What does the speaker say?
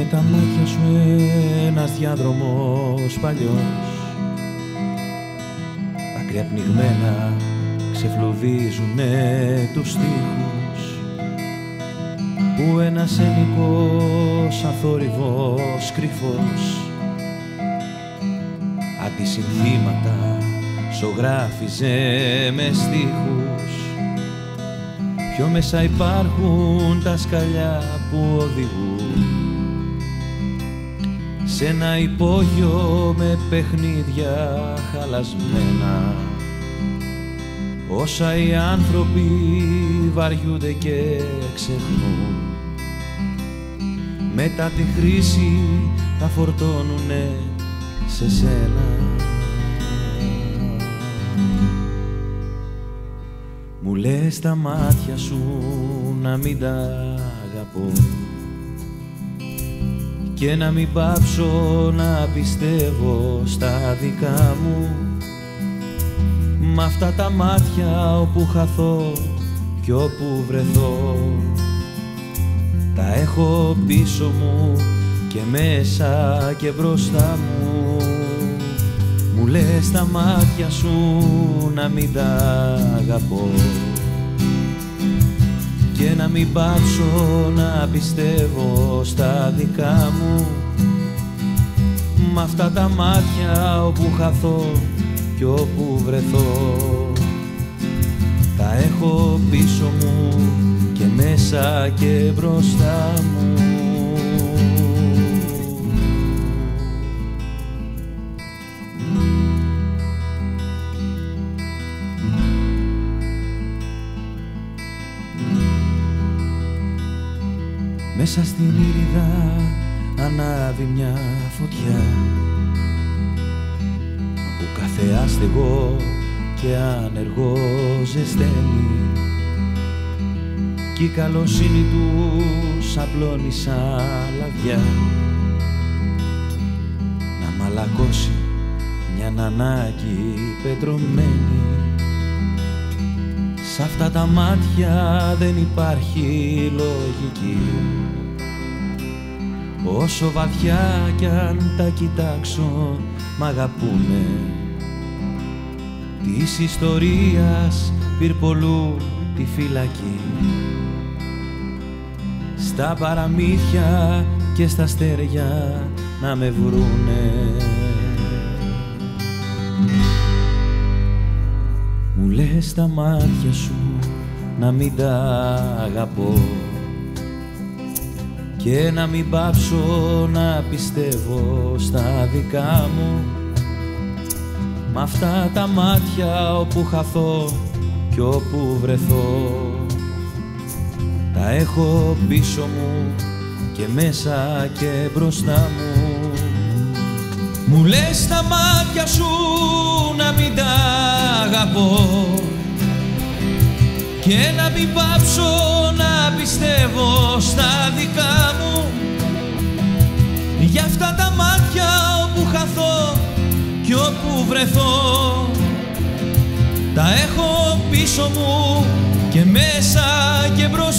με τα μάτια σου ένας διάδρομος παλιός, δάκρυα πνιγμένα ξεφλουδίζουνε τους στίχους που ένας ενικός αθόρυβος κρυφός αντισυνθήματα ζωγράφιζε με στίχους. Πιο μέσα υπάρχουν τα σκαλιά που οδηγούν σε ένα υπόγειο με παιχνίδια χαλασμένα, όσα οι άνθρωποι βαριούνται και ξεχνούν. Μετά τη χρήση τα φορτώνουνε σε σένα. Μου λες τα μάτια σου να μην τα αγαπώ και να μην πάψω να πιστεύω στα δικά μου. Μ' αυτά τα μάτια όπου χαθώ κι όπου βρεθώ, τα έχω πίσω μου και μέσα και μπροστά μου. Μου λες τα μάτια σου να μην τα αγαπώ και να μην πάψω να πιστεύω στα δικά μου. Μ' αυτά τα μάτια όπου χαθώ κι όπου βρεθώ, τα έχω πίσω μου και μέσα και μπροστά μου. Μέσα στην ήριδα ανάβει μια φωτιά που κάθε άστεγο και άνεργο ζεσταίνει κι η καλοσύνη τους απλώνει σαν λαβιά να μαλακώσει μια ανάγκη πετρωμένη. Σ' αυτά τα μάτια δεν υπάρχει λογική, όσο βαθιά κι αν τα κοιτάξω μ' αγαπούνε. Της ιστορίας πυρπολού τη φυλακή, στα παραμύθια και στα αστέρια να με βρούνε. Μου λες τα μάτια σου να μην τα αγαπώ και να μην πάψω να πιστεύω στα δικά μου. Μ' αυτά τα μάτια όπου χαθώ κι όπου βρεθώ, τα έχω πίσω μου και μέσα και μπροστά μου. Μου λες τα μάτια σου να μην τα αγαπώ και να μην πάψω να πιστεύω στα δικά μου. Για αυτά τα μάτια όπου χαθώ κι όπου βρεθώ, τα έχω πίσω μου και μέσα και μπροστά.